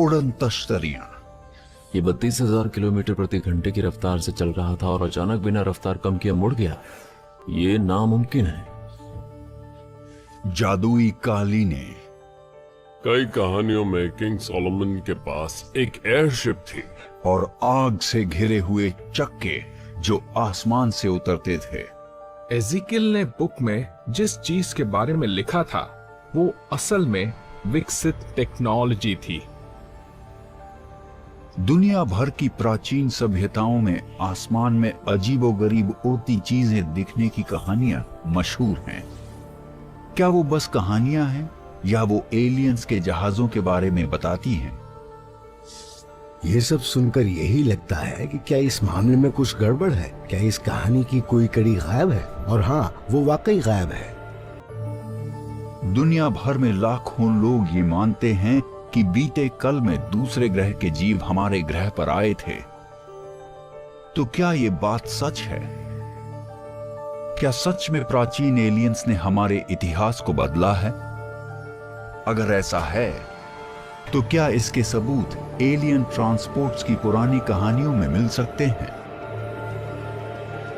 उड़न तश्तरियां। ये 32,000 किलोमीटर प्रति घंटे की रफ्तार से चल रहा था और अचानक बिना रफ्तार कम किए मुड़ गया। ये नामुमकिन है। जादुई कालीने। कई कहानियों में किंग सोलोमन के पास एक एयरशिप थी और आग से घिरे हुए चक्के जो आसमान से उतरते थे। एज़ेकियल ने बुक में जिस चीज के बारे में लिखा था वो असल में विकसित टेक्नोलॉजी थी। दुनिया भर की प्राचीन सभ्यताओं में आसमान में अजीबोगरीब उड़ती चीजें दिखने की कहानियां मशहूर हैं। क्या वो बस कहानियां हैं या वो एलियंस के जहाजों के बारे में बताती हैं? ये सब सुनकर यही लगता है कि क्या इस मामले में कुछ गड़बड़ है? क्या इस कहानी की कोई कड़ी गायब है? और हाँ, वो वाकई गायब है। दुनिया भर में लाखों लोग ये मानते हैं कि बीते कल में दूसरे ग्रह के जीव हमारे ग्रह पर आए थे। तो क्या ये बात सच है? क्या सच में प्राचीन एलियंस ने हमारे इतिहास को बदला है? अगर ऐसा है तो क्या इसके सबूत एलियन ट्रांसपोर्ट्स की पुरानी कहानियों में मिल सकते हैं?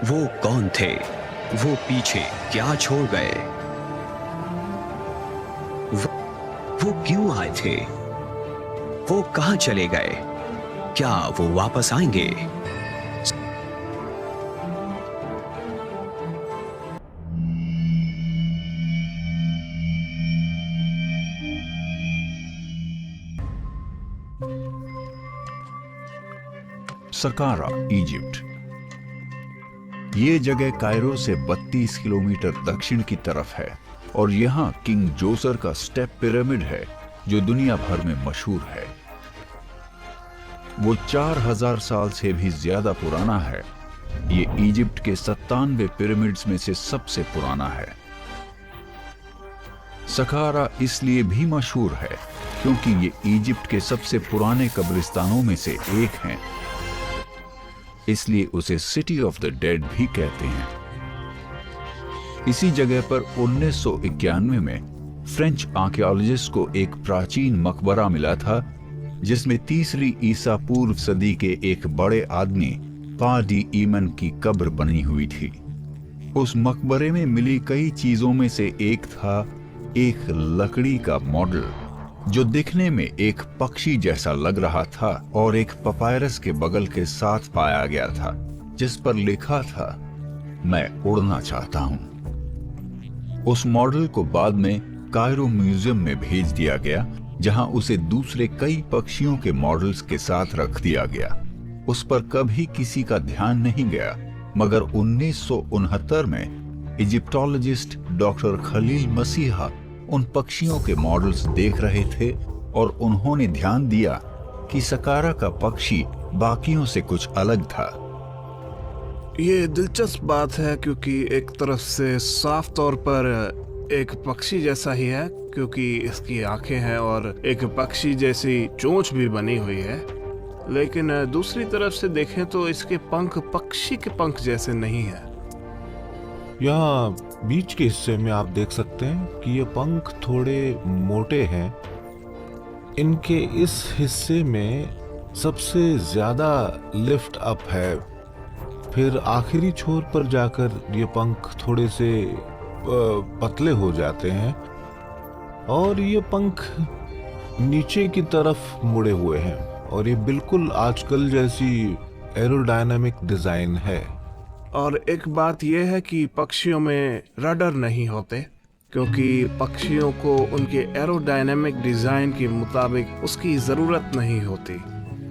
वो कौन थे? वो पीछे क्या छोड़ गए? वो क्यों आए थे? वो कहां चले गए? क्या वो वापस आएंगे? सकारा, इजिप्ट। ये जगह कायरो से 32 किलोमीटर दक्षिण की तरफ है और यहां किंग जोसर का स्टेप पिरामिड है जो दुनिया भर में मशहूर है। वो 4000 साल से भी ज्यादा पुराना है। ये इजिप्ट के 97 पिरामिड्स में से सबसे पुराना है। सकारा इसलिए भी मशहूर है क्योंकि ये इजिप्ट के सबसे पुराने कब्रिस्तानों में से एक है, इसलिए उसे सिटी ऑफ द डेड भी कहते हैं। इसी जगह पर 1991 में फ्रेंच आर्कियोलॉजिस्ट को एक प्राचीन मकबरा मिला था जिसमें तीसरी ईसा पूर्व सदी के एक बड़े आदमी पा डी ईमन की कब्र बनी हुई थी। उस मकबरे में मिली कई चीजों में से एक था एक लकड़ी का मॉडल जो दिखने में एक पक्षी जैसा लग रहा था और एक पपायरस के बगल के साथ पाया गया था जिस पर लिखा था, मैं उड़ना चाहता हूं। उस मॉडल को बाद में कायरो म्यूजियम में भेज दिया गया जहां उसे दूसरे कई पक्षियों के मॉडल्स के साथ रख दिया गया। उस पर कभी किसी का ध्यान नहीं गया, मगर 1969 में इजिप्टोलॉजिस्ट डॉक्टर खलील मसीहा उन पक्षियों के मॉडल्स देख रहे थे और उन्होंने ध्यान दिया कि सकारा का पक्षी बाकियों से कुछ अलग था। ये दिलचस्प बात है क्योंकि एक तरफ से साफ तौर पर एक पक्षी जैसा ही है क्योंकि इसकी आंखें हैं और एक पक्षी जैसी चोंच भी बनी हुई है, लेकिन दूसरी तरफ से देखें तो इसके पंख पक्षी के पंख जैसे नहीं है। यहाँ बीच के हिस्से में आप देख सकते हैं कि ये पंख थोड़े मोटे हैं। इनके इस हिस्से में सबसे ज्यादा लिफ्ट अप है, फिर आखिरी छोर पर जाकर ये पंख थोड़े से पतले हो जाते हैं और ये पंख नीचे की तरफ मुड़े हुए हैं और ये बिल्कुल आजकल जैसी एरोडायनामिक डिजाइन है। और एक बात यह है कि पक्षियों में रडर नहीं होते क्योंकि पक्षियों को उनके एरोडायनामिक डिजाइन के मुताबिक उसकी जरूरत नहीं होती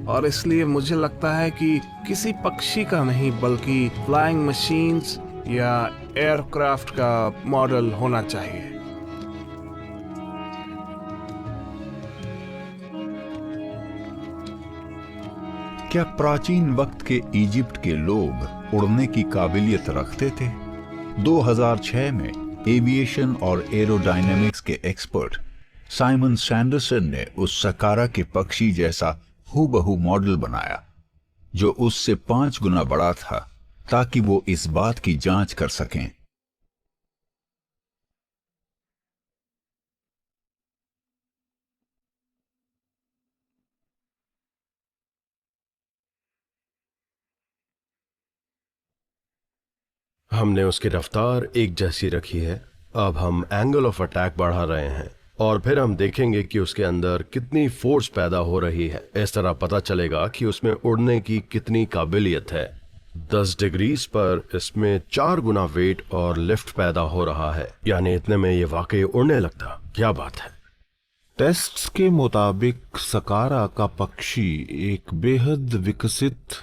और इसलिए मुझे लगता है कि किसी पक्षी का नहीं बल्कि फ्लाइंग मशीन्स या एयरक्राफ्ट का मॉडल होना चाहिए। क्या प्राचीन वक्त के इजिप्ट के लोग उड़ने की काबिलियत रखते थे? 2006 में एविएशन और एरोडायनेमिक्स के एक्सपर्ट साइमन सैंडरसन ने उस सकारा के पक्षी जैसा हूबहू मॉडल बनाया जो उससे 5 गुना बड़ा था ताकि वो इस बात की जांच कर सकें। हमने उसकी रफ्तार एक जैसी रखी है। अब हम एंगल ऑफ अटैक बढ़ा रहे हैं और फिर हम देखेंगे कि उसके अंदर कितनी फोर्स पैदा हो रही है। इस तरह पता चलेगा कि उसमें उड़ने की कितनी काबिलियत है। 10 डिग्रीज पर इसमें 4 गुना वेट और लिफ्ट पैदा हो रहा है, यानी इतने में ये वाकई उड़ने लगता। क्या बात है। टेस्ट्स के मुताबिक सकारा का पक्षी एक बेहद विकसित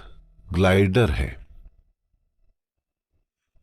ग्लाइडर है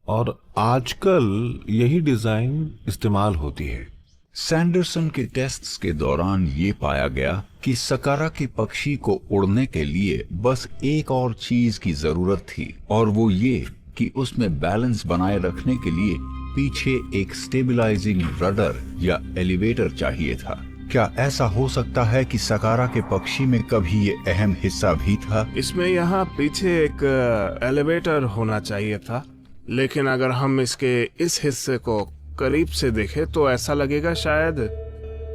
और आजकल यही डिजाइन इस्तेमाल होती है। सैंडरसन के टेस्ट्स के दौरान ये पाया गया कि सकारा के पक्षी को उड़ने के लिए बस एक और चीज की जरूरत थी, और वो ये कि उसमें बैलेंस बनाए रखने के लिए पीछे एक स्टेबलाइजिंग रडर या एलिवेटर चाहिए था। क्या ऐसा हो सकता है कि सकारा के पक्षी में कभी ये अहम हिस्सा भी था? इसमें यहाँ पीछे एक एलिवेटर होना चाहिए था, लेकिन अगर हम इसके इस हिस्से को करीब से देखें तो ऐसा लगेगा शायद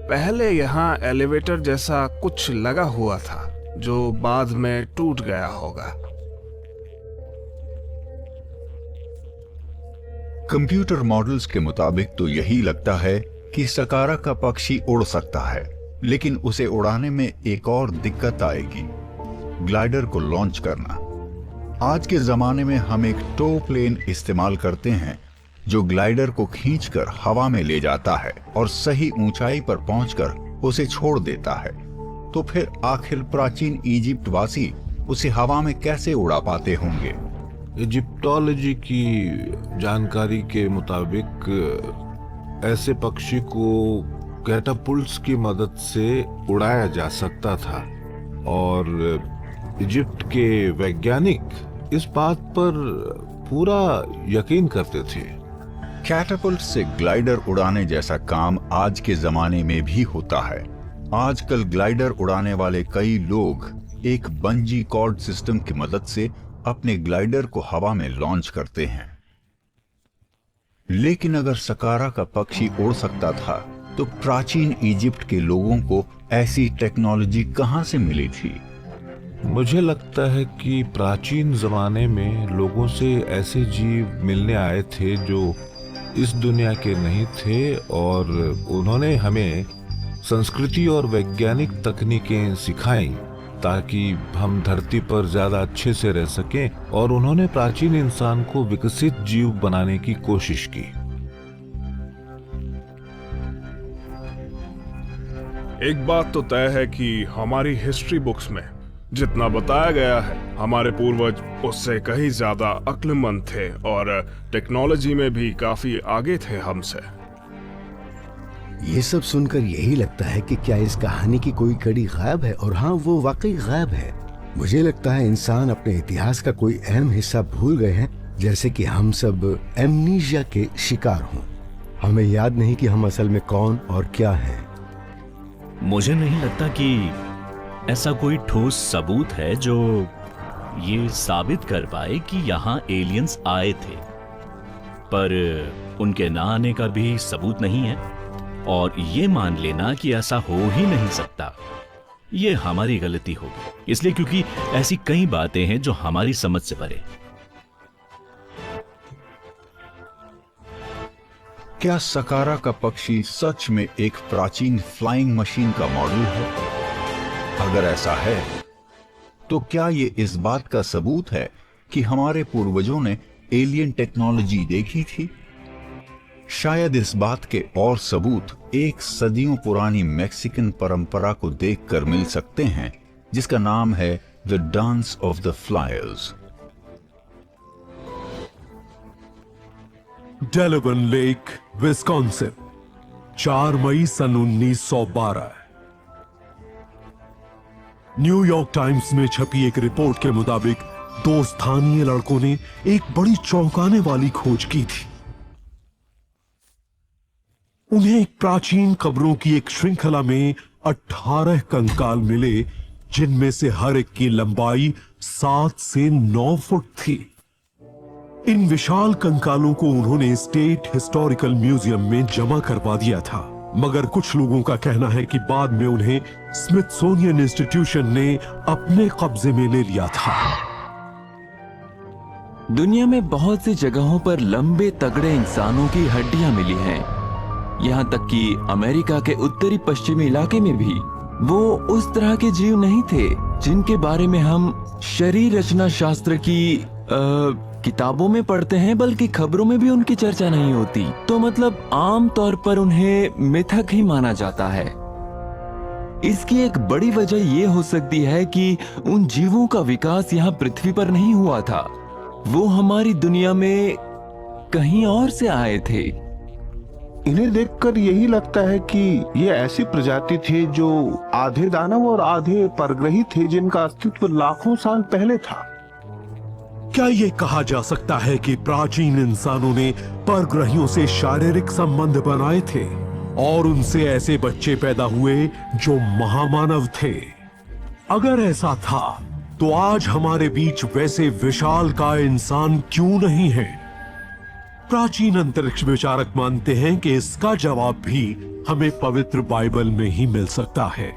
पहले यहाँ एलिवेटर जैसा कुछ लगा हुआ था जो बाद में टूट गया होगा। कंप्यूटर मॉडल्स के मुताबिक तो यही लगता है कि सकारा का पक्षी उड़ सकता है, लेकिन उसे उड़ाने में एक और दिक्कत आएगी, ग्लाइडर को लॉन्च करना। आज के जमाने में हम एक टो प्लेन इस्तेमाल करते हैं जो ग्लाइडर को खींचकर हवा में ले जाता है और सही ऊंचाई पर पहुंचकर उसे छोड़ देता है। तो फिर आखिर प्राचीन इजिप्ट वासी उसे हवा में कैसे उड़ा पाते होंगे? इजिप्टोलॉजी की जानकारी के मुताबिक ऐसे पक्षी को कैटापुल्ट्स की मदद से उड़ाया जा सकता था और इजिप्ट के वैज्ञानिक इस बात पर पूरा यकीन करते थे। कैटापल्ट से ग्लाइडर उड़ाने जैसा काम आज के जमाने में भी होता है। आजकल ग्लाइडर उड़ाने वाले कई लोग एक बंजी कॉर्ड सिस्टम की मदद से अपने ग्लाइडर को हवा में लॉन्च करते हैं। लेकिन अगर सकारा का पक्षी उड़ सकता था तो प्राचीन इजिप्ट के लोगों को ऐसी टेक्नोलॉजी कहां से मिली थी? मुझे लगता है कि प्राचीन जमाने में लोगों से ऐसे जीव मिलने आए थे जो इस दुनिया के नहीं थे और उन्होंने हमें संस्कृति और वैज्ञानिक तकनीकें सिखाई ताकि हम धरती पर ज्यादा अच्छे से रह सकें, और उन्होंने प्राचीन इंसान को विकसित जीव बनाने की कोशिश की। एक बात तो तय है कि हमारी हिस्ट्री बुक्स में जितना बताया गया है हमारे पूर्वज उससे कहीं ज्यादा अक्लमंद थे और टेक्नोलॉजी में भी काफी आगे थे हमसे। ये सब सुनकर यही लगता है कि क्या इस कहानी की कोई कड़ी गायब है, और हाँ, वो वाकई गायब है। मुझे लगता है इंसान अपने इतिहास का कोई अहम हिस्सा भूल गए हैं, जैसे कि हम सब एमनीशिया के शिकार हों। हमें याद नहीं कि हम असल में कौन और क्या हैं। मुझे नहीं लगता कि ऐसा कोई ठोस सबूत है जो ये साबित कर पाए कि यहाँ एलियंस आए थे, पर उनके ना आने का भी सबूत नहीं है, और ये मान लेना कि ऐसा हो ही नहीं सकता ये हमारी गलती होगी, इसलिए क्योंकि ऐसी कई बातें हैं जो हमारी समझ से परे। क्या सकारा का पक्षी सच में एक प्राचीन फ्लाइंग मशीन का मॉडल है? अगर ऐसा है तो क्या ये इस बात का सबूत है कि हमारे पूर्वजों ने एलियन टेक्नोलॉजी देखी थी? शायद इस बात के और सबूत एक सदियों पुरानी मैक्सिकन परंपरा को देखकर मिल सकते हैं जिसका नाम है the dance of the flyers. Delaware Lake, Wisconsin, 4 मई सन 1912। न्यूयॉर्क टाइम्स में छपी एक रिपोर्ट के मुताबिक 2 स्थानीय लड़कों ने एक बड़ी चौंकाने वाली खोज की थी। उन्हें एक प्राचीन कब्रों की एक श्रृंखला में 18 कंकाल मिले, जिनमें से हर एक की लंबाई 7 से 9 फुट थी। इन विशाल कंकालों को उन्होंने स्टेट हिस्टोरिकल म्यूजियम में जमा करवा दिया था, मगर कुछ लोगों का कहना है कि बाद में उन्हें स्मिथसोनियन इंस्टीट्यूशन ने अपने कब्जे में ले लिया था। दुनिया में बहुत सी जगहों पर लंबे तगड़े इंसानों की हड्डियां मिली हैं। यहाँ तक कि अमेरिका के उत्तरी पश्चिमी इलाके में भी वो उस तरह के जीव नहीं थे जिनके बारे में हम शरीर रचना शास्त्र की किताबों में पढ़ते हैं, बल्कि खबरों में भी उनकी चर्चा नहीं होती। तो मतलब आम तौर पर उन्हें मिथक ही माना जाता है। इसकी एक बड़ी वजह ये हो सकती है कि उन जीवों का विकास यहाँ पृथ्वी पर नहीं हुआ था, वो हमारी दुनिया में कहीं और से आए थे। इन्हें देखकर यही लगता है कि ये ऐसी प्रजाति थे जो आधे दानव और आधे परग्रही थे, जिनका अस्तित्व लाखों साल पहले था। क्या ये कहा जा सकता है कि प्राचीन इंसानों ने परग्रहियों से शारीरिक संबंध बनाए थे और उनसे ऐसे बच्चे पैदा हुए जो महामानव थे? अगर ऐसा था तो आज हमारे बीच वैसे विशालकाय इंसान क्यों नहीं है? प्राचीन अंतरिक्ष विचारक मानते हैं कि इसका जवाब भी हमें पवित्र बाइबल में ही मिल सकता है।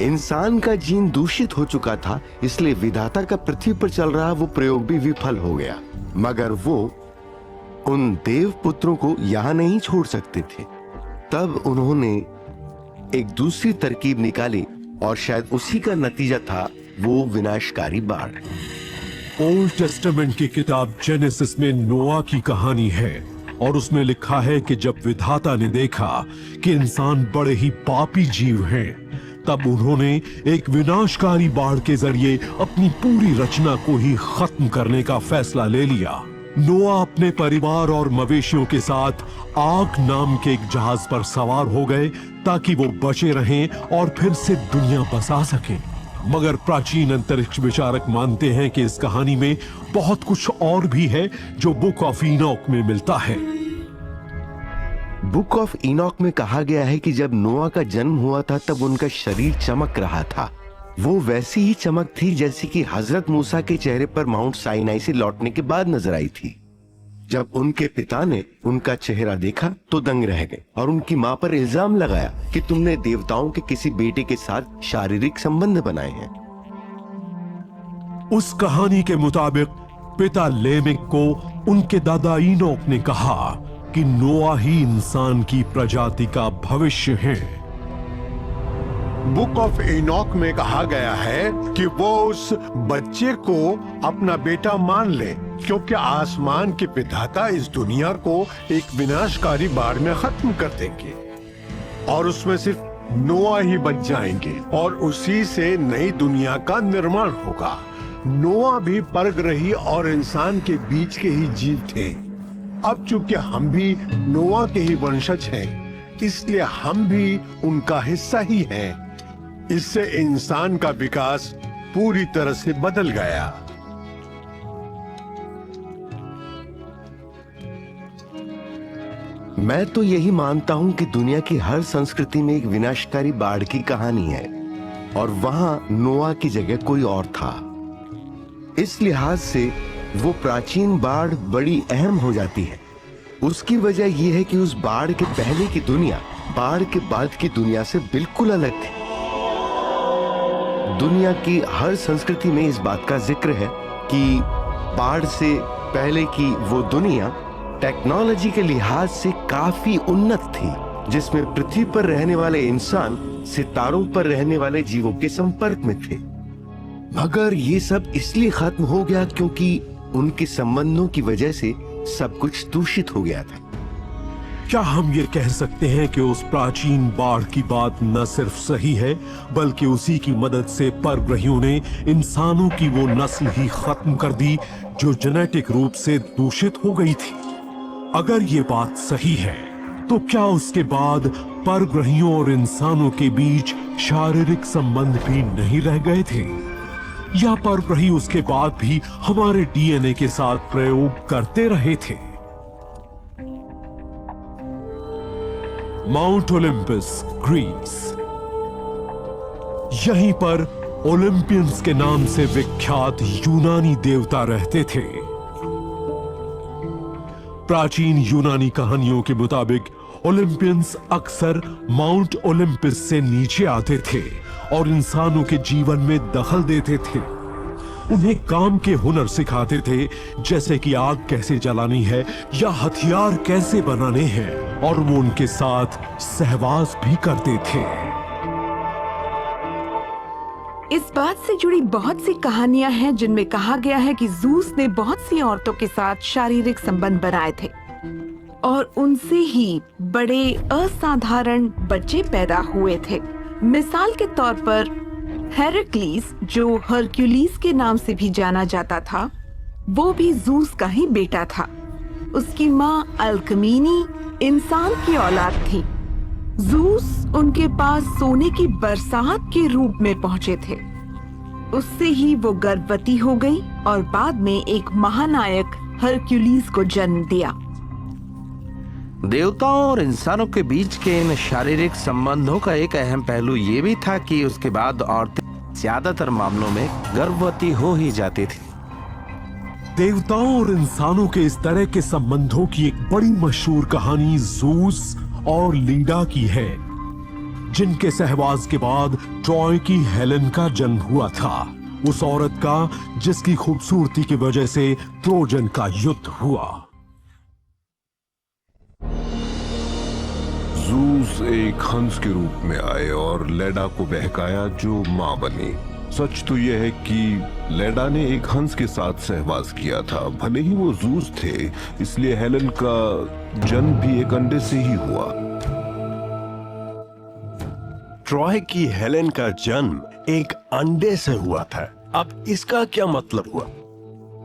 इंसान का जीन दूषित हो चुका था, इसलिए विधाता का पृथ्वी पर चल रहा वो प्रयोग भी विफल हो गया। मगर वो उन देव पुत्रों को यहां नहीं छोड़ सकते थे। तब उन्होंने एक दूसरी तरकीब निकाली और शायद उसी का नतीजा था वो विनाशकारी बाढ़। ओल्ड टेस्टामेंट की किताब जेनेसिस में नोआ की कहानी है और उसमें लिखा है कि जब विधाता ने देखा कि इंसान बड़े ही पापी जीव हैं, तब उन्होंने एक विनाशकारी बाढ़ के जरिए अपनी पूरी रचना को ही खत्म करने का फैसला ले लिया। नोआ अपने परिवार और मवेशियों के साथ आर्क नाम के एक जहाज पर सवार हो गए ताकि वो बचे रहें और फिर से दुनिया बसा सकें। मगर प्राचीन अंतरिक्ष विचारक मानते हैं कि इस कहानी में बहुत कुछ और भी है जो बुक ऑफ इनॉक में मिलता है। बुक ऑफ इनॉक में कहा गया है कि जब नोआ का जन्म हुआ था तब उनका शरीर चमक रहा था। वो वैसी ही चमक थी जैसी कि हजरत मूसा के चेहरे पर माउंट साइनाई से लौटने के बाद नजर आई थी। जब उनके पिता ने उनका चेहरा देखा तो दंग रह गए और उनकी मां पर इल्जाम लगाया कि तुमने देवताओं के किसी बेटे के साथ शारीरिक संबंध बनाए हैं। उस कहानी के मुताबिक पिता लेमेक को उनके दादा इनोक ने कहा कि नोआ ही इंसान की प्रजाति का भविष्य है। बुक ऑफ इनॉक में कहा गया है कि वो उस बच्चे को अपना बेटा मान ले, क्योंकि आसमान के विधाता इस दुनिया को एक विनाशकारी बाढ़ में खत्म कर देंगे और उसमें सिर्फ नोआ ही बच जाएंगे और उसी से नई दुनिया का निर्माण होगा। नोआ भी परग्रही और इंसान के बीच के ही जीव थे। अब चूंकि हम भी नोआ के ही वंशज हैं, इसलिए हम भी उनका हिस्सा ही हैं। इससे इंसान का विकास पूरी तरह से बदल गया। मैं तो यही मानता हूं कि दुनिया की हर संस्कृति में एक विनाशकारी बाढ़ की कहानी है और वहां नोआ की जगह कोई और था। इस लिहाज से वो प्राचीन बाढ़ बड़ी अहम हो जाती है। उसकी वजह यह है कि उस बाढ़ के पहले की दुनिया बाढ़ के बाद की दुनिया से बिल्कुल अलग थी। दुनिया की हर संस्कृति में इस बात का जिक्र है कि बाढ़ से पहले की वो दुनिया टेक्नोलॉजी के लिहाज से काफी उन्नत थी, जिसमें पृथ्वी पर रहने वाले इंसान सितारों पर रहने वाले जीवों के संपर्क में थे। मगर ये सब इसलिए खत्म हो गया क्योंकि उनके संबंधों की वजह से सब कुछ दूषित हो गया था। क्या हम ये कह सकते हैं कि उस प्राचीन बाढ़ की बात न सिर्फ सही है, बल्कि उसी की मदद से परग्रहियों ने इंसानों की वो नस्ल ही खत्म कर दी जो जेनेटिक रूप से दूषित हो गई थी? अगर ये बात सही है तो क्या उसके बाद परग्रहियों और इंसानों के बीच शारीरिक संबंध भी नहीं रह गए थे? या परग्रही उसके बाद भी हमारे डीएनए के साथ प्रयोग करते रहे थे? Mount Olympus, Greece. यहीं पर ओलंपियंस के नाम से विख्यात यूनानी देवता रहते थे। प्राचीन यूनानी कहानियों के मुताबिक ओलंपियंस अक्सर माउंट ओलंपस से नीचे आते थे और इंसानों के जीवन में दखल देते थे। उन्हें काम के हुनर सिखाते थे, जैसे कि आग कैसे जलानी है या हथियार कैसे बनाने हैं, और वो उनके साथ सहवास भी करते थे। इस बात से जुड़ी बहुत सी कहानियां हैं जिनमें कहा गया है कि ज़ूस ने बहुत सी औरतों के साथ शारीरिक संबंध बनाए थे और उनसे ही बड़े असाधारण बच्चे पैदा हुए थे। मिसाल के तौर पर हेरक्लीस, जो हरक्यूलिस के नाम से भी जाना जाता था, वो भी ज़ूस का ही बेटा था। उसकी माँ अल्कमीनी इंसान की औलाद थी। ज़ूस उनके पास सोने की बरसात के रूप में पहुंचे थे। उससे ही वो गर्भवती हो गई और बाद में एक महानायक हरक्यूलिस को जन्म दिया। देवताओं और इंसानों के बीच के इन शारीरिक संबंधों का एक अहम पहलू ये भी था कि उसके बाद औरतें ज्यादातर मामलों में गर्भवती हो ही जाती थी। देवताओं और इंसानों के इस तरह के संबंधों की एक बड़ी मशहूर कहानी ज़ूस और लीडा की है, जिनके सहवास के बाद ट्रॉय की हेलेन का जन्म हुआ था, उस औरत का जिसकी खूबसूरती की वजह से ट्रोजन का युद्ध हुआ। ज़ूस एक हंस के रूप में आए और लेडा को बहकाया, जो मां बनी। सच तो यह है कि लेडा ने एक हंस के साथ सहवास किया था। भले ही वो ज़ूस थे, इसलिए हेलेन का जन्म भी एक अंडे से ही हुआ। ट्रॉय की हेलेन का जन्म एक अंडे से हुआ था। अब इसका क्या मतलब हुआ?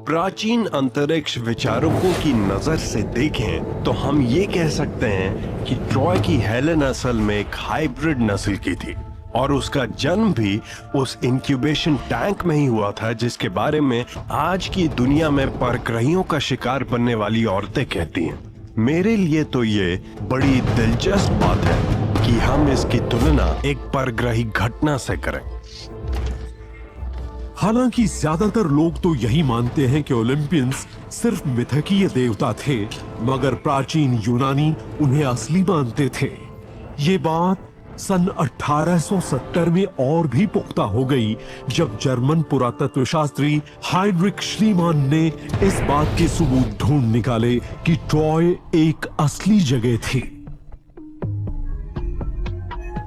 प्राचीन अंतरिक्ष विचारकों की नजर से देखें तो हम ये कह सकते हैं कि ट्रॉय की हेलेन असल में एक हाइब्रिड नस्ल की थी और उसका जन्म भी उस इंक्यूबेशन टैंक में ही हुआ था, जिसके बारे में आज की दुनिया में परग्रहियों का शिकार बनने वाली औरतें कहती हैं। मेरे लिए तो ये बड़ी दिलचस्प बात है कि हम इसकी तुलना एक परग्रही घटना से करें। हालांकि ज्यादातर लोग तो यही मानते हैं कि ओलंपियंस सिर्फ मिथकीय देवता थे, मगर प्राचीन यूनानी उन्हें असली मानते थे। ये बात सन 1870 में और भी पुख्ता हो गई, जब जर्मन पुरातत्व शास्त्री हाइनरिक श्लीमान ने इस बात के सबूत ढूंढ निकाले कि ट्रॉय एक असली जगह थी।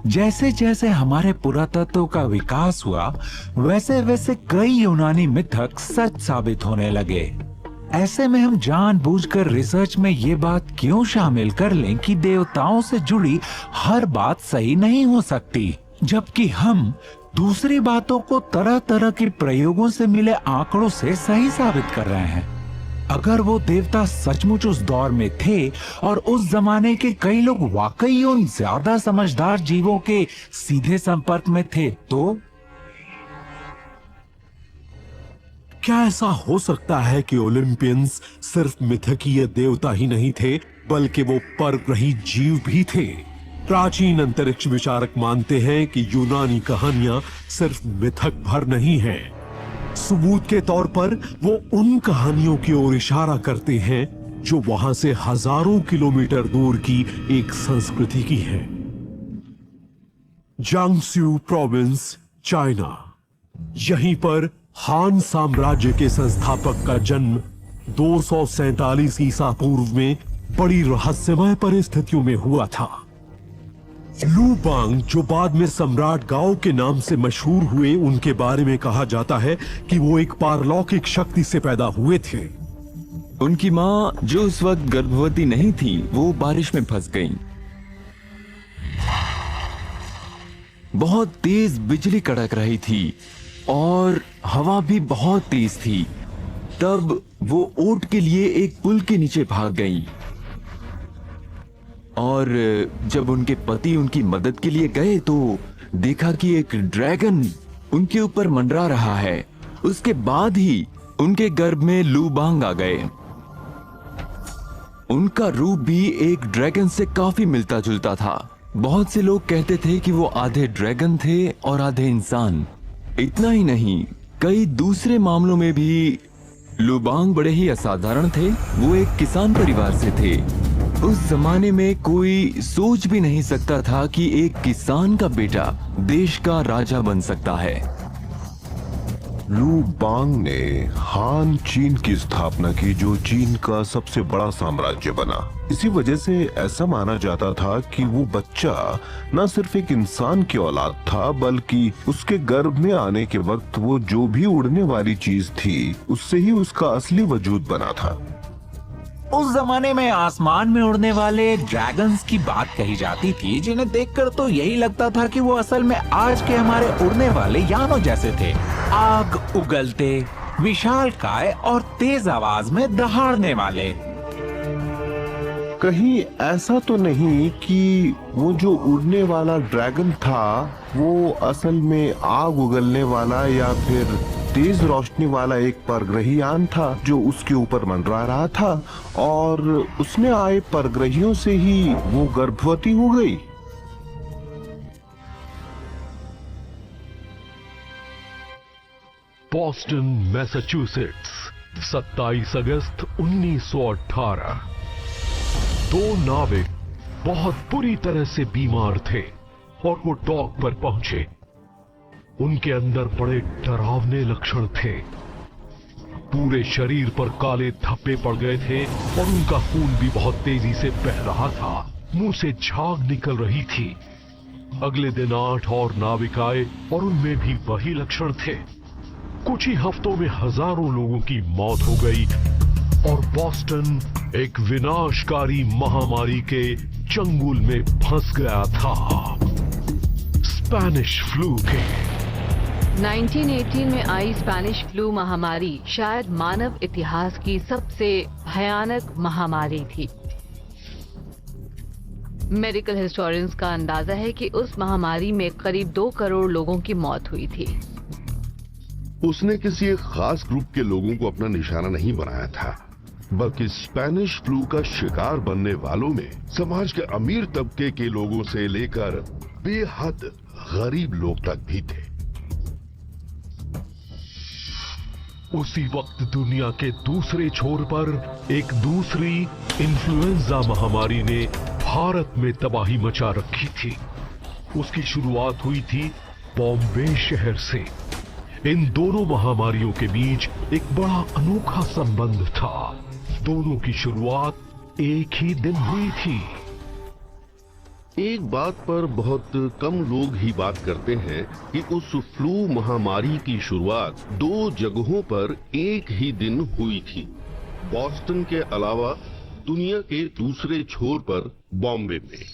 जैसे जैसे हमारे पुरातत्व का विकास हुआ, वैसे वैसे कई यूनानी मिथक सच साबित होने लगे। ऐसे में हम जानबूझकर रिसर्च में ये बात क्यों शामिल कर लें कि देवताओं से जुड़ी हर बात सही नहीं हो सकती, जबकि हम दूसरी बातों को तरह तरह के प्रयोगों से मिले आंकड़ों से सही साबित कर रहे हैं। अगर वो देवता सचमुच उस दौर में थे और उस जमाने के कई लोग वाकई उन ज्यादा समझदार जीवों के सीधे संपर्क में थे, तो क्या ऐसा हो सकता है कि ओलंपियंस सिर्फ मिथकीय देवता ही नहीं थे, बल्कि वो परग्रही जीव भी थे? प्राचीन अंतरिक्ष विचारक मानते हैं कि यूनानी कहानियां सिर्फ मिथक भर नहीं हैं। सबूत के तौर पर वो उन कहानियों की ओर इशारा करते हैं जो वहां से हजारों किलोमीटर दूर की एक संस्कृति की है। Jiangsu province, China. यहीं पर हान साम्राज्य के संस्थापक का जन्म 247 ईसा पूर्व में बड़ी रहस्यमय परिस्थितियों में हुआ था। लू बांग, जो बाद में सम्राट गाओ के नाम से मशहूर हुए, उनके बारे में कहा जाता है कि वो एक पारलौकिक शक्ति से पैदा हुए थे। उनकी माँ, जो उस वक्त गर्भवती नहीं थी, वो बारिश में फंस गई। बहुत तेज बिजली कड़क रही थी और हवा भी बहुत तेज थी। तब वो ऊंट के लिए एक पुल के नीचे भाग गईं। और जब उनके पति उनकी मदद के लिए गए तो देखा कि एक ड्रैगन उनके ऊपर मंडरा रहा है। उसके बाद ही उनके गर्भ में लू बांग आ गए। उनका रूप भी एक ड्रैगन से काफी मिलता जुलता था। बहुत से लोग कहते थे कि वो आधे ड्रैगन थे और आधे इंसान। इतना ही नहीं, कई दूसरे मामलों में भी लू बांग बड़े ही असाधारण थे। वो एक किसान परिवार से थे। उस जमाने में कोई सोच भी नहीं सकता था कि एक किसान का बेटा देश का राजा बन सकता है। लू बांग ने हान चीन की स्थापना की, जो चीन का सबसे बड़ा साम्राज्य बना। इसी वजह से ऐसा माना जाता था कि वो बच्चा न सिर्फ एक इंसान की औलाद था, बल्कि उसके गर्भ में आने के वक्त वो जो भी उड़ने वाली चीज थी उससे ही उसका असली वजूद बना था। उस जमाने में आसमान में उड़ने वाले ड्रैगन्स की बात कही जाती थी, जिन्हें देखकर तो यही लगता था कि वो असल में आज के हमारे उड़ने वाले यानों जैसे थे। आग उगलते, विशालकाय और तेज आवाज में दहाड़ने वाले। कहीं ऐसा तो नहीं कि वो जो उड़ने वाला ड्रैगन था वो असल में आग उगलने वाला या फिर तेज रोशनी वाला एक परग्रही यान था जो उसके ऊपर मंडरा रहा था और उसमें आए परग्रहियों से ही वो गर्भवती हो गई। बॉस्टन, मैसाचुसेट्स, 27 अगस्त 1918। दो नाविक बहुत बुरी तरह से बीमार थे और वो डॉक पर पहुंचे। उनके अंदर बड़े डरावने लक्षण थे। पूरे शरीर पर काले धब्बे पड़ गए थे और उनका खून भी बहुत तेजी से बह रहा था। मुंह से झाग निकल रही थी। अगले दिन 8 और नाविक आए और उनमें भी वही लक्षण थे। कुछ ही हफ्तों में हजारों लोगों की मौत हो गई और बॉस्टन एक विनाशकारी महामारी के चंगुल में फंस गया था, स्पेनिश फ्लू के। 1918 में आई स्पेनिश फ्लू महामारी शायद मानव इतिहास की सबसे भयानक महामारी थी। मेडिकल हिस्टोरियंस का अंदाजा है कि उस महामारी में करीब 2 करोड़ लोगों की मौत हुई थी। उसने किसी एक खास ग्रुप के लोगों को अपना निशाना नहीं बनाया था, बल्कि स्पेनिश फ्लू का शिकार बनने वालों में समाज के अमीर तबके के लोगों से लेकर बेहद गरीब लोग तक भी थे। उसी वक्त दुनिया के दूसरे छोर पर एक दूसरी इन्फ्लुएंजा महामारी ने भारत में तबाही मचा रखी थी। उसकी शुरुआत हुई थी बॉम्बे शहर से। इन दोनों महामारियों के बीच एक बड़ा अनोखा संबंध था। दोनों की शुरुआत एक ही दिन हुई थी। एक बात पर बहुत कम लोग ही बात करते हैं कि उस फ्लू महामारी की शुरुआत 2 जगहों पर एक ही दिन हुई थी। बॉस्टन के अलावा दुनिया के दूसरे छोर पर बॉम्बे में।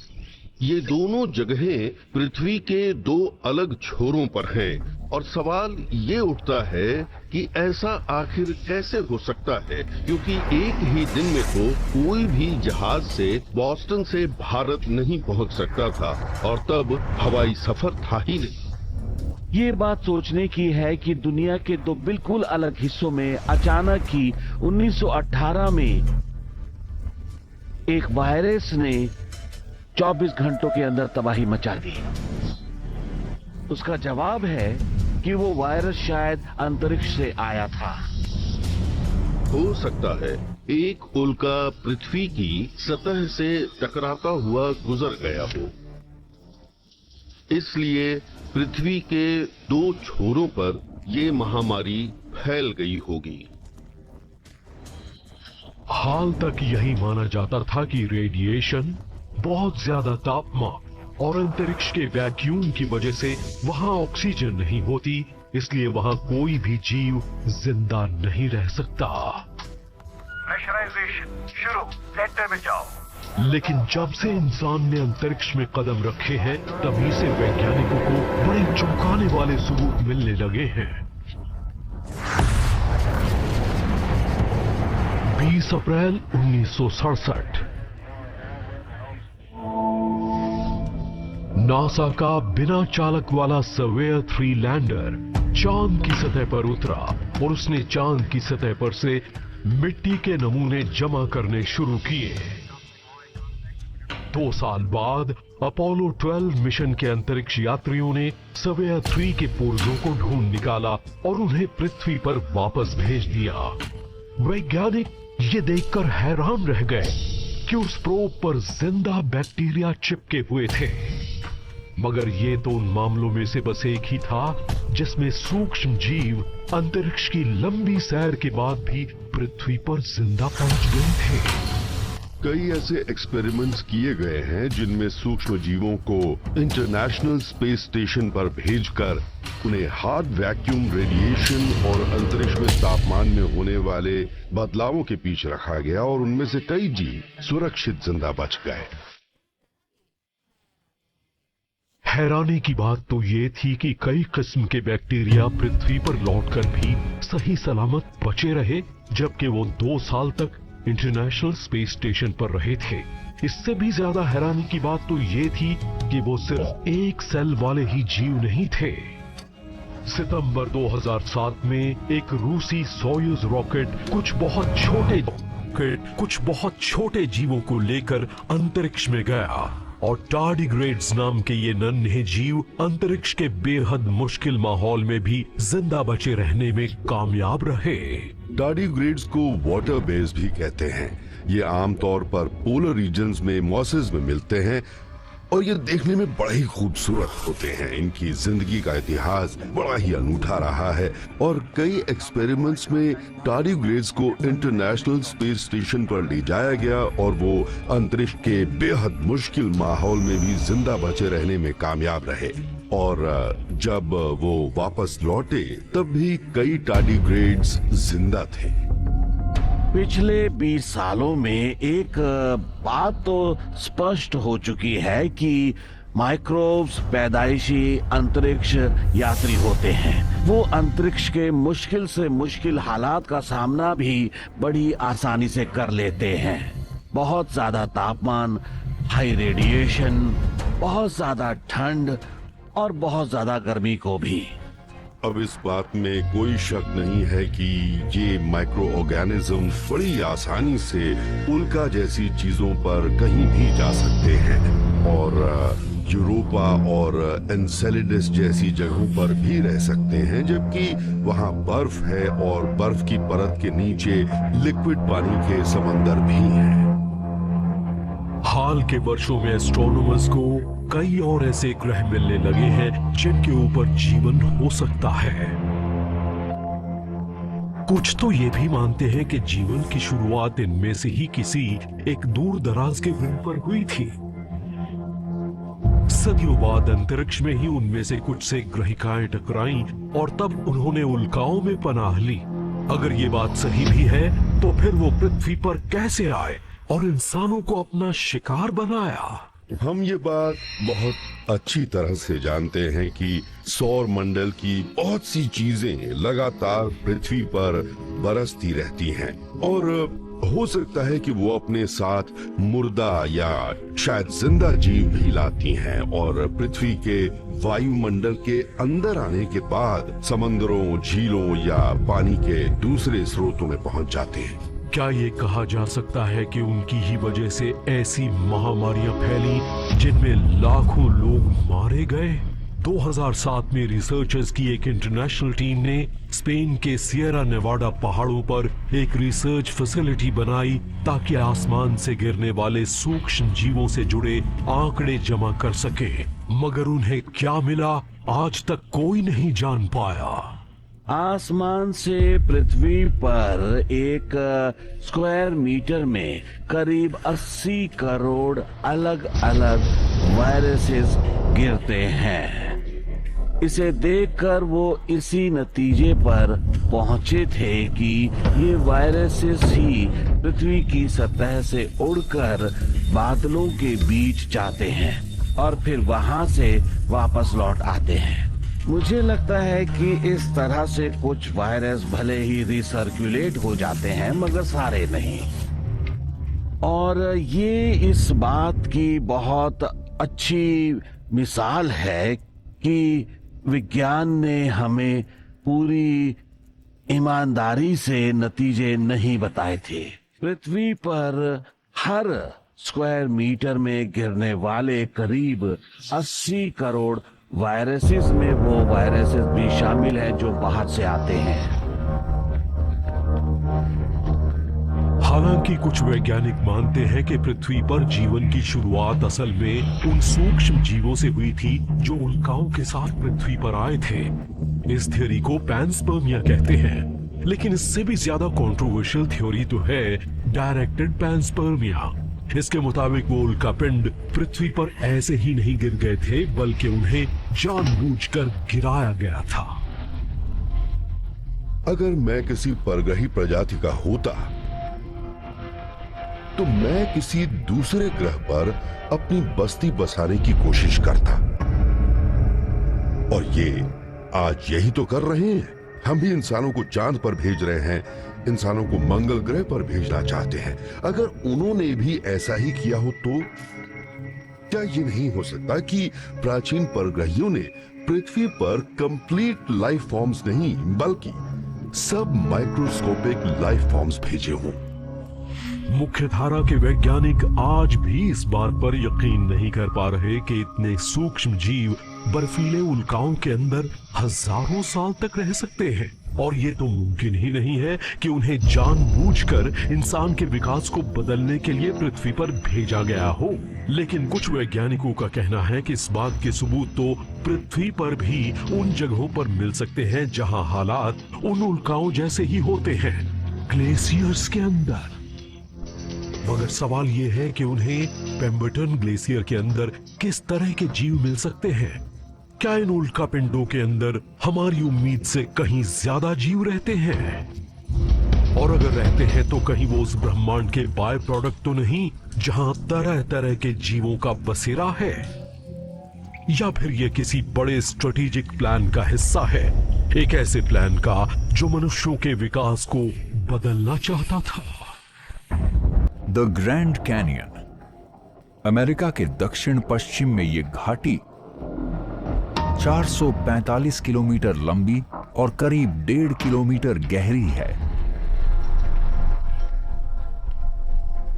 ये दोनों जगहें पृथ्वी के 2 अलग छोरों पर हैं और सवाल ये उठता है कि ऐसा आखिर कैसे हो सकता है, क्योंकि एक ही दिन में तो कोई भी जहाज से बॉस्टन से भारत नहीं पहुंच सकता था और तब हवाई सफर था ही नहीं। ये बात सोचने की है कि दुनिया के 2 बिल्कुल अलग हिस्सों में अचानक ही 1918 में एक वायरस ने 24 घंटों के अंदर तबाही मचा दी। उसका जवाब है कि वो वायरस शायद अंतरिक्ष से आया था। हो सकता है एक उल्का पृथ्वी की सतह से टकराता हुआ गुजर गया हो, इसलिए पृथ्वी के 2 छोरों पर ये महामारी फैल गई होगी। हाल तक यही माना जाता था कि रेडिएशन, बहुत ज्यादा तापमान और अंतरिक्ष के वैक्यूम की वजह से वहां ऑक्सीजन नहीं होती, इसलिए वहां कोई भी जीव जिंदा नहीं रह सकता। प्रेशराइजेशन शुरू, सेंटर में जाओ। लेकिन जब से इंसान ने अंतरिक्ष में कदम रखे हैं, तभी से वैज्ञानिकों को बड़े चौंकाने वाले सबूत मिलने लगे हैं। 20 अप्रैल 1967 नासा का बिना चालक वाला सर्वेयर 3 लैंडर चांद की सतह पर उतरा और उसने चांद की सतह पर से मिट्टी के नमूने जमा करने शुरू किए। 2 साल बाद अपोलो 12 मिशन के अंतरिक्ष यात्रियों ने सर्वेयर 3 के पुर्जों को ढूंढ निकाला और उन्हें पृथ्वी पर वापस भेज दिया। वैज्ञानिक ये देखकर हैरान रह गए कि उस प्रोब पर जिंदा बैक्टीरिया चिपके हुए थे। मगर ये तो उन मामलों में से बस एक ही था जिसमें सूक्ष्म जीव अंतरिक्ष की लंबी सैर के बाद भी पृथ्वी पर जिंदा पहुंच गए थे। कई ऐसे एक्सपेरिमेंट्स किए गए हैं जिनमें सूक्ष्म जीवों को इंटरनेशनल स्पेस स्टेशन पर भेजकर उन्हें हार्ड वैक्यूम रेडिएशन और अंतरिक्ष में तापमान में होने वाले बदलावों के बीच रखा गया और उनमें से कई जीव सुरक्षित जिंदा बच गए। हैरानी की बात तो ये थी कि कई किस्म के बैक्टीरिया पृथ्वी पर लौटकर भी सही सलामत बचे रहे, जबकि वो 2 साल तक इंटरनेशनल स्पेस स्टेशन पर रहे थे। इससे भी ज्यादा हैरानी की बात तो ये थी कि वो सिर्फ एक सेल वाले ही जीव नहीं थे। सितंबर 2007 में एक रूसी सोयुज रॉकेट कुछ बहुत छोटे जीवों को लेकर अंतरिक्ष में गया और टार्डिग्रेड्स नाम के ये नन्हे जीव अंतरिक्ष के बेहद मुश्किल माहौल में भी जिंदा बचे रहने में कामयाब रहे। टार्डिग्रेड्स को वाटर बेस भी कहते हैं। ये आमतौर पर पोलर रीजन्स में मॉसेस में मिलते हैं और ये देखने में बड़ा ही खूबसूरत होते हैं। इनकी जिंदगी का इतिहास बड़ा ही अनूठा रहा है और कई एक्सपेरिमेंट्स में टार्डिग्रेड्स को इंटरनेशनल स्पेस स्टेशन पर ले जाया गया और वो अंतरिक्ष के बेहद मुश्किल माहौल में भी जिंदा बचे रहने में कामयाब रहे। और जब वो वापस लौटे तब भी कई टार्डिग्रेड्स जिंदा थे। पिछले 20 सालों में एक बात तो स्पष्ट हो चुकी है कि माइक्रोब्स पैदाइशी अंतरिक्ष यात्री होते हैं। वो अंतरिक्ष के मुश्किल से मुश्किल हालात का सामना भी बड़ी आसानी से कर लेते हैं। बहुत ज्यादा तापमान, हाई रेडिएशन, बहुत ज्यादा ठंड और बहुत ज्यादा गर्मी को भी। अब इस बात में कोई शक नहीं है कि ये माइक्रो ऑर्गेनिज्म बड़ी आसानी से उल्का जैसी चीजों पर कहीं भी जा सकते हैं और यूरोपा और एनसेलेडस जैसी जगहों पर भी रह सकते हैं, जबकि वहां बर्फ है और बर्फ की परत के नीचे लिक्विड पानी के समंदर भी हैं। हाल के वर्षों में एस्ट्रोनॉमर्स को कई और ऐसे ग्रह मिलने लगे हैं जिनके ऊपर जीवन हो सकता है। कुछ तो ये भी मानते हैं कि जीवन की शुरुआत इनमें से ही किसी एक दूर दराज के ग्रह पर हुई थी। सदियों बाद अंतरिक्ष में ही उनमें से कुछ से ग्रहिकाएं टकराईं और तब उन्होंने उल्काओं में पनाह ली। अगर ये बात सही भी है तो फिर वो पृथ्वी पर कैसे आए और इंसानों को अपना शिकार बनाया? हम ये बात बहुत अच्छी तरह से जानते हैं कि सौर मंडल की बहुत सी चीजें लगातार पृथ्वी पर बरसती रहती हैं और हो सकता है कि वो अपने साथ मुर्दा या शायद जिंदा जीव भी लाती हैं और पृथ्वी के वायुमंडल के अंदर आने के बाद समंदरों, झीलों या पानी के दूसरे स्रोतों में पहुंच जाते हैं। क्या ये कहा जा सकता है कि उनकी ही वजह से ऐसी महामारियां फैली जिनमें लाखों लोग मारे गए? 2007 में रिसर्चर्स की एक इंटरनेशनल टीम ने स्पेन के सियरा नेवाडा पहाड़ों पर एक रिसर्च फैसिलिटी बनाई ताकि आसमान से गिरने वाले सूक्ष्म जीवों से जुड़े आंकड़े जमा कर सके, मगर उन्हें क्या मिला आज तक कोई नहीं जान पाया। आसमान से पृथ्वी पर एक स्क्वायर मीटर में करीब 80 करोड़ अलग अलग वायरसेस गिरते हैं। इसे देखकर वो इसी नतीजे पर पहुंचे थे कि ये वायरसेस ही पृथ्वी की सतह से उड़कर बादलों के बीच जाते हैं और फिर वहां से वापस लौट आते हैं। मुझे लगता है कि इस तरह से कुछ वायरस भले ही रिसर्कुलेट हो जाते हैं मगर सारे नहीं। और ये इस बात की बहुत अच्छी मिसाल है कि विज्ञान ने हमें पूरी ईमानदारी से नतीजे नहीं बताए थे। पृथ्वी पर हर स्क्वायर मीटर में गिरने वाले करीब 80 करोड़ वायरसेस में वो वायरसेस भी शामिल हैं जो बाहर से आते हैं। हालांकि कुछ वैज्ञानिक मानते हैं कि पृथ्वी पर जीवन की शुरुआत असल में उन सूक्ष्म जीवों से हुई थी जो उल्काओं के साथ पृथ्वी पर आए थे। इस थ्योरी को पैनस्पर्मिया कहते हैं, लेकिन इससे भी ज्यादा कंट्रोवर्शियल थ्योरी तो है डायरेक्टेड पैनस्पर्मिया। इसके मुताबिक वो उल्कापिंड पृथ्वी पर ऐसे ही नहीं गिर गए थे, बल्कि उन्हें जानबूझकर गिराया गया था। अगर मैं किसी परग्रही प्रजाति का होता तो मैं किसी दूसरे ग्रह पर अपनी बस्ती बसाने की कोशिश करता, और ये आज यही तो कर रहे हैं। हम भी इंसानों को चांद पर भेज रहे हैं, इंसानों को मंगल ग्रह पर भेजना चाहते हैं। अगर उन्होंने भी ऐसा ही किया हो तो क्या ये नहीं हो सकता कि प्राचीन परग्रहियों ने पृथ्वी पर कंप्लीट लाइफ फॉर्म्स नहीं बल्कि सब माइक्रोस्कोपिक लाइफ फॉर्म्स भेजे हों? मुख्य धारा के वैज्ञानिक आज भी इस बात पर यकीन नहीं कर पा रहे कि इतने सूक्ष्म जीव बर्फीले उल्काओं के अंदर हजारों साल तक रह सकते हैं, और ये तो मुमकिन ही नहीं है कि उन्हें जानबूझकर इंसान के विकास को बदलने के लिए पृथ्वी पर भेजा गया हो। लेकिन कुछ वैज्ञानिकों का कहना है कि इस बात के सबूत तो पृथ्वी पर भी उन जगहों पर मिल सकते हैं जहां हालात उन उल्काओं जैसे ही होते हैं, ग्लेशियर्स के अंदर। मगर सवाल यह है कि उन्हें पेम्बरटन ग्लेशियर के अंदर किस तरह के जीव मिल सकते हैं। क्या इन उल्कापिंडों के अंदर हमारी उम्मीद से कहीं ज्यादा जीव रहते हैं? और अगर रहते हैं तो कहीं वो उस ब्रह्मांड के बाय प्रोडक्ट तो नहीं जहां तरह तरह के जीवों का बसेरा है? या फिर ये किसी बड़े स्ट्रेटेजिक प्लान का हिस्सा है, एक ऐसे प्लान का जो मनुष्यों के विकास को बदलना चाहता था? द ग्रैंड कैनियन, अमेरिका के दक्षिण पश्चिम में ये घाटी 445 किलोमीटर लंबी और करीब 1.5 किलोमीटर गहरी है।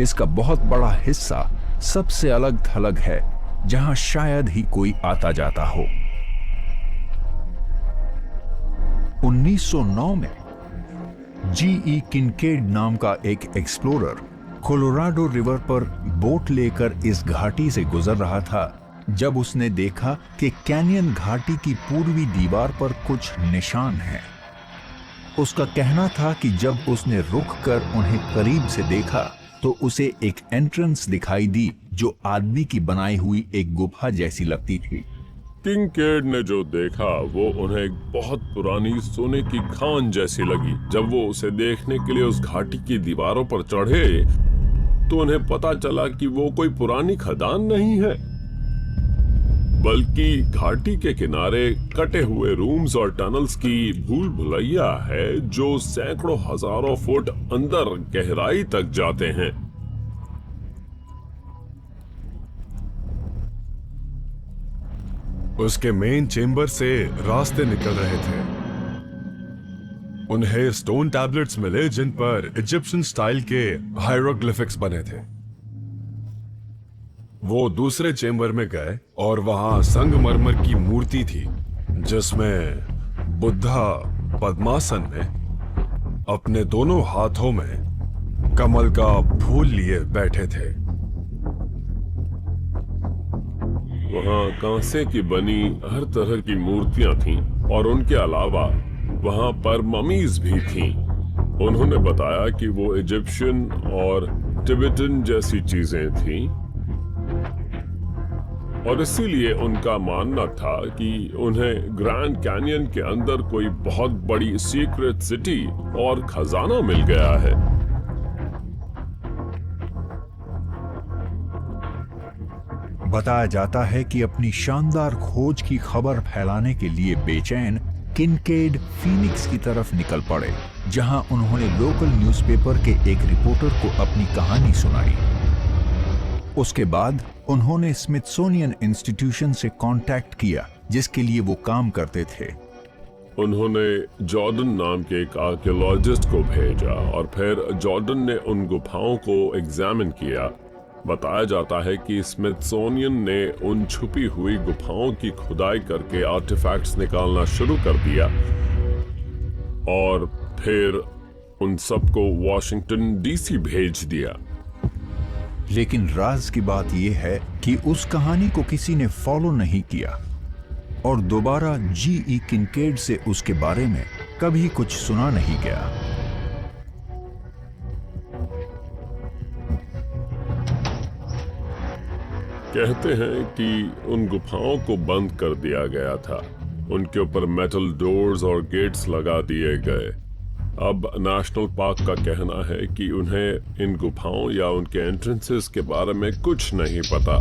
इसका बहुत बड़ा हिस्सा सबसे अलग थलग है, जहां शायद ही कोई आता जाता हो। 1909 में G.E. किनकेड नाम का एक एक्सप्लोरर कोलोराडो रिवर पर बोट लेकर इस घाटी से गुजर रहा था जब उसने देखा कि कैनियन घाटी की पूर्वी दीवार पर कुछ निशान हैं। उसका कहना था कि जब उसने रुककर उन्हें करीब से देखा तो उसे एक एंट्रेंस दिखाई दी जो आदमी की बनाई हुई एक गुफा जैसी लगती थी। किंकेड ने जो देखा वो उन्हें एक बहुत पुरानी सोने की खान जैसी लगी। जब वो उसे देखने के लिए उस घाटी की दीवारों पर चढ़े तो उन्हें पता चला कि वो कोई पुरानी खदान नहीं है, बल्कि घाटी के किनारे कटे हुए रूम्स और टनल्स की भूल भुलैया है जो सैकड़ों हजारों फुट अंदर गहराई तक जाते हैं। उसके मेन चेंबर से रास्ते निकल रहे थे। उन्हें स्टोन टैबलेट्स मिले जिन पर इजिप्शियन स्टाइल के हायरोग्लिफिक्स बने थे। वो दूसरे चेंबर में गए और वहां संगमरमर की मूर्ति थी जिसमें बुद्धा पद्मासन में अपने दोनों हाथों में कमल का फूल लिए बैठे थे। वहां कांसे की बनी हर तरह की मूर्तियां थीं और उनके अलावा वहां पर ममीज भी थीं। उन्होंने बताया कि वो इजिप्शियन और टिबेटन जैसी चीजें थीं और इसीलिए उनका मानना था कि उन्हें ग्रैंड कैनियन के अंदर कोई बहुत बड़ी सीक्रेट सिटी और खजाना मिल गया है। बताया जाता है कि अपनी शानदार खोज की खबर फैलाने के लिए बेचैन किनकेड फीनिक्स की तरफ निकल पड़े, जहां उन्होंने लोकल न्यूज़पेपर के एक रिपोर्टर को अपनी कहानी सुनाई। उसके बाद उन्होंने स्मिथसोनियन इंस्टीट्यूशन से कांटेक्ट किया जिसके लिए वो काम करते थे। उन्होंने जॉर्डन नाम के एक आर्कियोलॉजिस्ट को भेजा और फिर जॉर्डन ने उन गुफाओं को एग्जामिन किया। बताया जाता है कि स्मिथसोनियन ने उन छुपी हुई गुफाओं की खुदाई करके आर्टिफैक्ट्स निकालना शुरू कर दिया और फिर उन सबको वॉशिंगटन डीसी भेज दिया। लेकिन राज की बात यह है कि उस कहानी को किसी ने फॉलो नहीं किया और दोबारा G.E. किनकेड से उसके बारे में कभी कुछ सुना नहीं गया। कहते हैं कि उन गुफाओं को बंद कर दिया गया था, उनके ऊपर मेटल डोर्स और गेट्स लगा दिए गए। अब नेशनल पार्क का कहना है कि उन्हें इन गुफाओं या उनके एंट्रेंसेस के बारे में कुछ नहीं पता।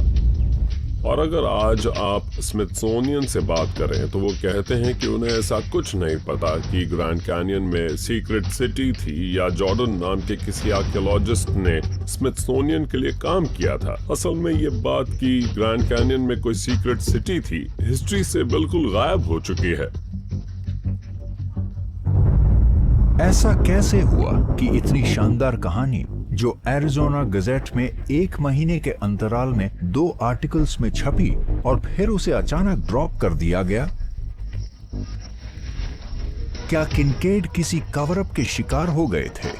और अगर आज आप स्मिथसोनियन से बात करें तो वो कहते हैं कि उन्हें ऐसा कुछ नहीं पता कि ग्रैंड कैनियन में सीक्रेट सिटी थी या जॉर्डन नाम के किसी आर्कियोलॉजिस्ट ने स्मिथसोनियन के लिए काम किया था। असल में ये बात कि ग्रैंड कैनियन में कोई सीक्रेट सिटी थी हिस्ट्री से बिल्कुल गायब हो चुकी है। ऐसा कैसे हुआ कि इतनी शानदार कहानी जो एरिज़ोना गजेट में 1 महीने के अंतराल में 2 आर्टिकल्स में छपी और फिर उसे अचानक ड्रॉप कर दिया गया? क्या किनकेड किसी कवर अप के शिकार हो गए थे?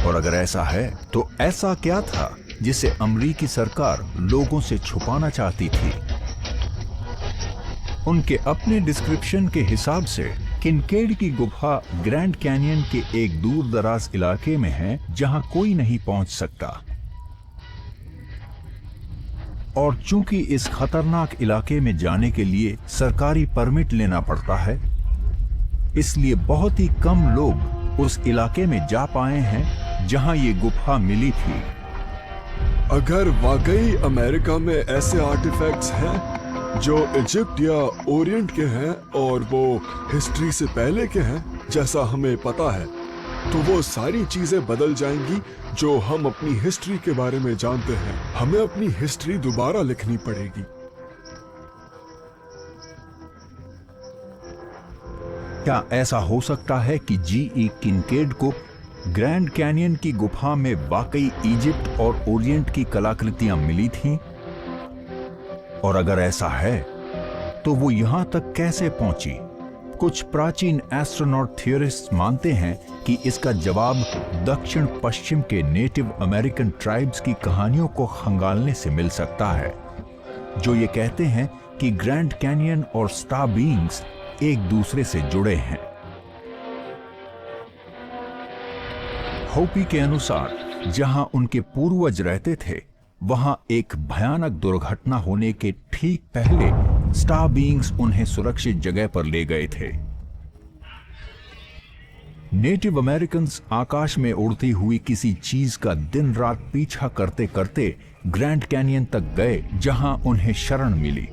और अगर ऐसा है तो ऐसा क्या था जिसे अमेरिकी सरकार लोगों से छुपाना चाहती थी? उनके अपने डिस्क्रिप्शन के हिसाब से किनकेड की गुफा ग्रैंड कैनियन के एक दूर दराज इलाके में है जहां कोई नहीं पहुंच सकता। और चूंकि इस खतरनाक इलाके में जाने के लिए सरकारी परमिट लेना पड़ता है, इसलिए बहुत ही कम लोग उस इलाके में जा पाए हैं जहां ये गुफा मिली थी। अगर वाकई अमेरिका में ऐसे आर्टिफैक्ट्स हैं जो इजिप्ट या ओरिएंट के हैं और वो हिस्ट्री से पहले के हैं जैसा हमें पता है, तो वो सारी चीजें बदल जाएंगी जो हम अपनी हिस्ट्री के बारे में जानते हैं। हमें अपनी हिस्ट्री दोबारा लिखनी पड़ेगी। क्या ऐसा हो सकता है कि G.E. किनकेड को ग्रैंड कैनियन की गुफा में वाकई इजिप्ट और ओरिएंट की कलाकृतियां मिली थीं? और अगर ऐसा है तो वो यहां तक कैसे पहुंची? कुछ प्राचीन एस्ट्रोनॉट थियरिस्ट मानते हैं कि इसका जवाब दक्षिण पश्चिम के नेटिव अमेरिकन ट्राइब्स की कहानियों को खंगालने से मिल सकता है, जो ये कहते हैं कि ग्रैंड कैनियन और स्टार बीइंग्स एक दूसरे से जुड़े हैं। होपी के अनुसार जहां उनके पूर्वज रहते थे, वहां एक भयानक दुर्घटना होने के ठीक पहले स्टार बीइंग्स उन्हें सुरक्षित जगह पर ले गए थे। नेटिव अमेरिकन्स आकाश में उड़ती हुई किसी चीज का दिन रात पीछा करते करते ग्रैंड कैनियन तक गए जहां उन्हें शरण मिली।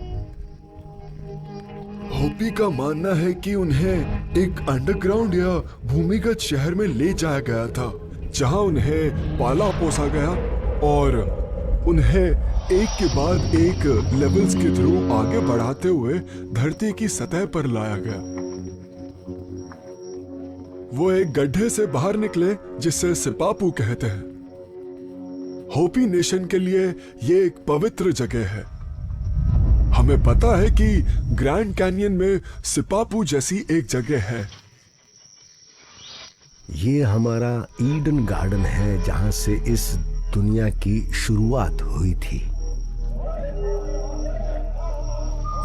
होपी का मानना है कि उन्हें एक अंडरग्राउंड या भूमिगत शहर में ले जाया गया था, जहां उन्हें पाला पोसा गया और उन्हें एक के बाद एक लेवल्स के थ्रू आगे बढ़ाते हुए धरती की सतह पर लाया गया। वो एक गड्ढे से बाहर निकले जिसे सिपापू कहते हैं। होपी नेशन के लिए ये एक पवित्र जगह है। हमें पता है कि ग्रैंड कैनियन में सिपापू जैसी एक जगह है। ये हमारा ईडन गार्डन है जहां से इस दुनिया की शुरुआत हुई थी।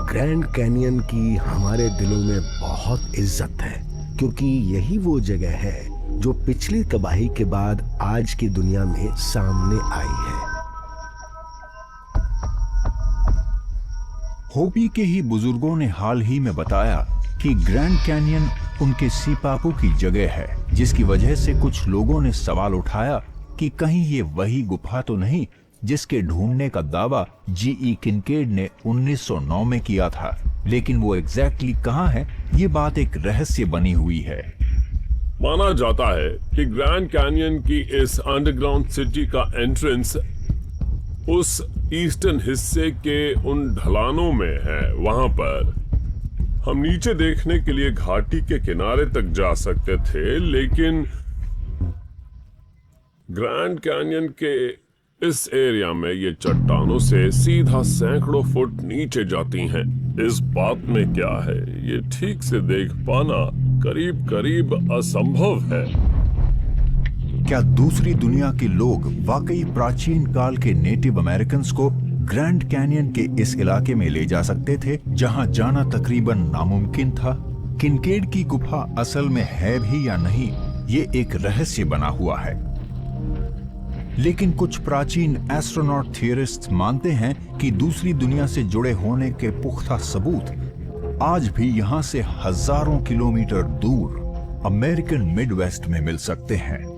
ग्रैंड कैनियन की हमारे दिलों में बहुत इज्जत है, क्योंकि यही वो जगह है जो पिछली तबाही के बाद आज की दुनिया में सामने आई है। होपी के ही बुजुर्गों ने हाल ही में बताया कि ग्रैंड कैनियन उनके सीपापू की जगह है, जिसकी वजह से कुछ लोगों ने सवाल उठाया कि कहीं ये वही गुफा तो नहीं जिसके ढूंढने का दावा G.E. किनकेड ने 1909 में किया था। लेकिन वो एग्जैक्टली कहां है, ये बात एक रहस्य बनी हुई है। माना जाता है कि ग्रैंड कैनियन की इस अंडरग्राउंड सिटी का एंट्रेंस उस ईस्टर्न हिस्से के उन ढलानों में है। वहां पर हम नीचे देखने के लिए घाटी के किनारे तक जा सकते थे, लेकिन ग्रैंड कैनियन के इस एरिया में ये चट्टानों से सीधा सैकड़ों फुट नीचे जाती हैं। इस बात में क्या है, ये ठीक से देख पाना करीब करीब असंभव है। क्या दूसरी दुनिया के लोग वाकई प्राचीन काल के नेटिव अमेरिकन को ग्रैंड कैनियन के इस इलाके में ले जा सकते थे जहां जाना तकरीबन नामुमकिन था? किनकेड की गुफा असल में है भी या नहीं, ये एक रहस्य बना हुआ है। लेकिन कुछ प्राचीन एस्ट्रोनॉट थियरिस्ट्स मानते हैं कि दूसरी दुनिया से जुड़े होने के पुख्ता सबूत आज भी यहां से हजारों किलोमीटर दूर अमेरिकन मिडवेस्ट में मिल सकते हैं।